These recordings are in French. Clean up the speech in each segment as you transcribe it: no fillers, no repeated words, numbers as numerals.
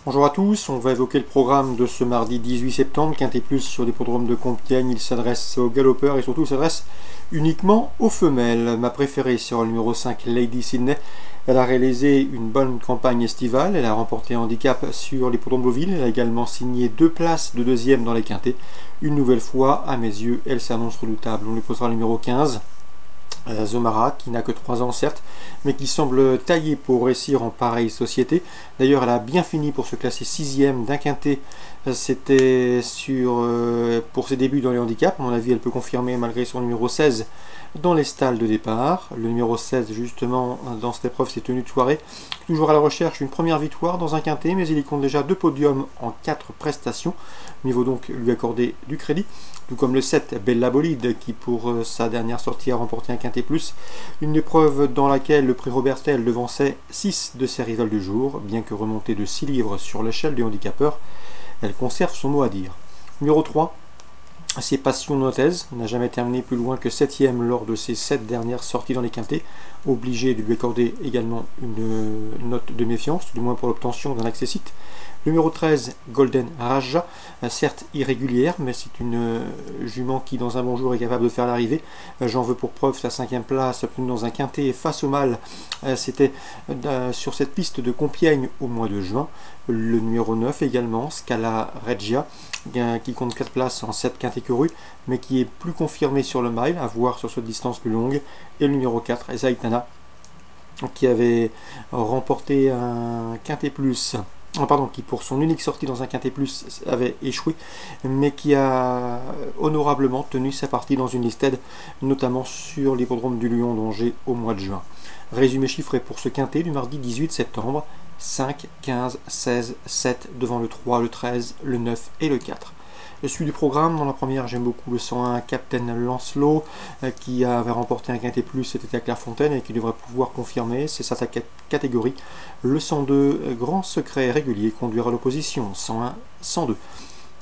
Bonjour à tous, on va évoquer le programme de ce mardi 18 septembre, Quintet Plus sur l'hippodrome de Compiègne. Il s'adresse aux galopeurs et surtout il s'adresse uniquement aux femelles. Ma préférée sera le numéro 5, Lady Sydney. Elle a réalisé une bonne campagne estivale, elle a remporté un handicap sur l'hippodrome Beauville, elle a également signé 2 places de deuxième dans les quintets. Une nouvelle fois, à mes yeux, elle s'annonce redoutable. On lui posera le numéro 15. Zomara, qui n'a que 3 ans certes, mais qui semble taillée pour réussir en pareille société. D'ailleurs, elle a bien fini pour se classer 6e d'un quintet. C'était pour ses débuts dans les handicaps. À mon avis, elle peut confirmer malgré son numéro 16 dans les stalles de départ. Le numéro 16, justement, dans cette épreuve, s'est tenu de soirée. Toujours à la recherche d'une première victoire dans un quintet, mais il y compte déjà 2 podiums en 4 prestations. Il vaut donc lui accorder du crédit. Tout comme le 7, Bella Bolide, qui pour sa dernière sortie a remporté un quintet plus. Une épreuve dans laquelle le prix Robertel devançait 6 de ses rivales du jour, bien que remontée de 6 livres sur l'échelle du handicapeur. Elle conserve son mot à dire. Numéro 3, c'est Passion Notez, n'a jamais terminé plus loin que 7e lors de ses 7 dernières sorties dans les quintets, obligé de lui accorder également une note de méfiance, du moins pour l'obtention d'un accessite. Numéro 13, Golden Raja, certes irrégulière, mais c'est une jument qui dans un bon jour est capable de faire l'arrivée. J'en veux pour preuve sa 5e place obtenue dans un quintet face au mâle. C'était sur cette piste de Compiègne au mois de juin. Le numéro 9 également, Scala Regia, qui compte 4 places en 7 quintets courus, mais qui est plus confirmé sur le mile, à voir sur cette distance plus longue. Et le numéro 4, Zaitana, qui avait remporté un quintet plus. Qui pour son unique sortie dans un quintet plus avait échoué, mais qui a honorablement tenu sa partie dans une listed, notamment sur l'hippodrome du Lion d'Angers au mois de juin. Résumé chiffré pour ce quintet du mardi 18 septembre, 5, 15, 16, 7 devant le 3, le 13, le 9 et le 4. Je suis du programme. Dans la première, j'aime beaucoup le 101 Captain Lancelot, qui avait remporté un quintet plus, c'était à Clairefontaine, et qui devrait pouvoir confirmer, c'est sa catégorie. Le 102 Grand Secret Régulier conduira l'opposition, 101, 102.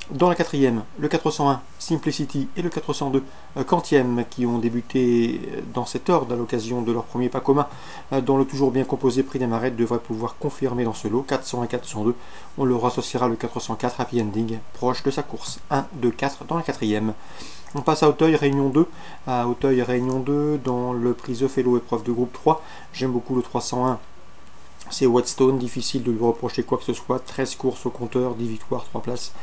Dans la quatrième, le 401 Simplicity et le 402 Quantième, qui ont débuté dans cet ordre à l'occasion de leur premier pas commun, dont le toujours bien composé Prix des Marettes devrait pouvoir confirmer dans ce lot. 401 402, on leur associera le 404 Happy Ending, proche de sa course. 1, 2, 4 dans la quatrième. On passe à Auteuil Réunion 2. À Auteuil Réunion 2, dans le prix Fellow épreuve de groupe 3, j'aime beaucoup le 301. C'est Whetstone, difficile de lui reprocher quoi que ce soit, 13 courses au compteur, 10 victoires, 3 places.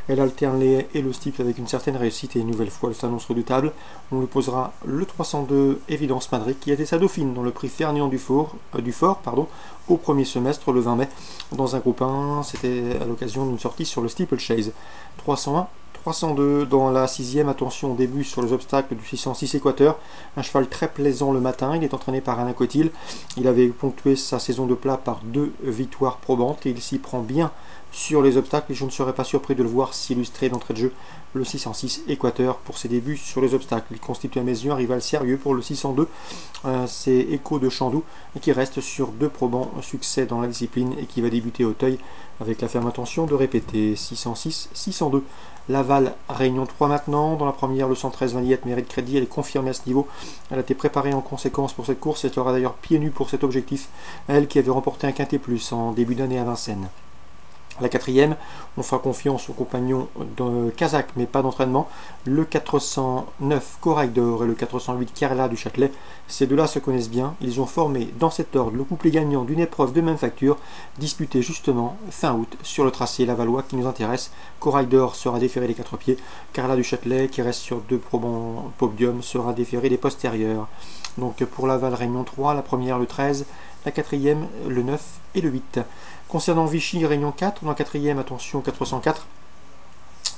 Elle alterne les haies et le steeple avec une certaine réussite et une nouvelle fois elle s'annonce redoutable. On lui posera le 302 Évidence Madrid qui était sa dauphine dans le prix Ferdinand Dufort, au premier semestre le 20 mai. Dans un groupe 1, c'était à l'occasion d'une sortie sur le steeplechase. 301. 302 dans la 6e, attention au début sur les obstacles du 606 Équateur, un cheval très plaisant le matin, il est entraîné par Alain Cotil, il avait ponctué sa saison de plat par 2 victoires probantes et il s'y prend bien sur les obstacles et je ne serais pas surpris de le voir s'illustrer d'entrée de jeu le 606 Équateur pour ses débuts sur les obstacles. Il constitue à mes yeux un rival sérieux pour le 602, c'est Echo de Chandou qui reste sur 2 probants succès dans la discipline et qui va débuter au Auteuil avec la ferme intention de répéter. 606, 602. Laval, Réunion 3 maintenant. Dans la première, le 113 Vanillette mérite crédit. Elle est confirmée à ce niveau. Elle a été préparée en conséquence pour cette course. Elle sera d'ailleurs pieds nus pour cet objectif. Elle qui avait remporté un quintet plus en début d'année à Vincennes. La quatrième, on fera confiance aux compagnons de Kazakh, mais pas d'entraînement. Le 409 Corail d'Or et le 408 Kerala du Châtelet. Ces deux-là se connaissent bien. Ils ont formé dans cet ordre le couplet gagnant d'une épreuve de même facture, disputée justement fin août sur le tracé lavallois qui nous intéresse. Corail d'Or sera déféré des 4 pieds. Kerala du Châtelet, qui reste sur 2 probants podiums, sera déféré des postérieurs. Donc pour Laval Réunion 3, la première le 13, la quatrième le 9 et le 8. Concernant Vichy Réunion 4, dans la quatrième, attention 404,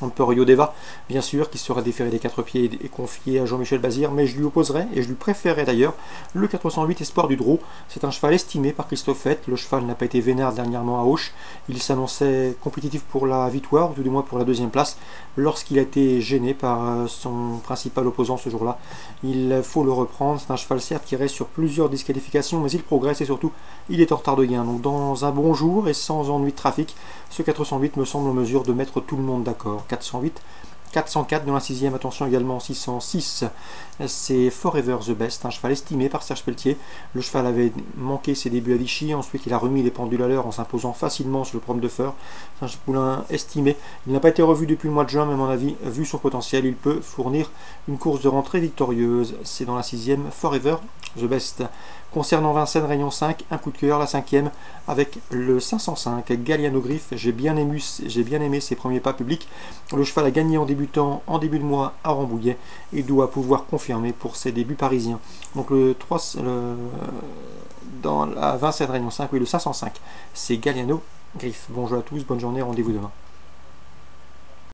Emporio Deva, bien sûr, qui sera déféré des 4 pieds et confié à Jean-Michel Bazir, mais je lui opposerai, et je lui préférerais d'ailleurs, le 408 Espoir du Drô. C'est un cheval estimé par Christophe Fett. Le cheval n'a pas été vénère dernièrement à Auch. Il s'annonçait compétitif pour la victoire, ou tout du moins pour la 2e place, lorsqu'il a été gêné par son principal opposant ce jour-là. Il faut le reprendre. C'est un cheval certes qui reste sur plusieurs disqualifications, mais il progresse et surtout, il est en retard de gain. Donc dans un bon jour et sans ennui de trafic, ce 408 me semble en mesure de mettre tout le monde d'accord. 408, 404 dans la 6e, attention également 606, c'est Forever the Best, un cheval estimé par Serge Pelletier. Le cheval avait manqué ses débuts à Vichy, ensuite il a remis les pendules à l'heure en s'imposant facilement sur le programme de Feur. C'est un poulain estimé, il n'a pas été revu depuis le mois de juin, mais à mon avis, vu son potentiel, il peut fournir une course de rentrée victorieuse. C'est dans la 6e, Forever the Best. Concernant Vincennes, Réunion 5, un coup de cœur, la 5e, avec le 505, Galliano Griff. J'ai bien aimé ses premiers pas publics. Le cheval a gagné en débutant en début de mois à Rambouillet et doit pouvoir confirmer pour ses débuts parisiens. Donc dans la Vincennes, Réunion 5, oui, le 505, c'est Galliano Griff. Bonjour à tous, bonne journée, rendez-vous demain.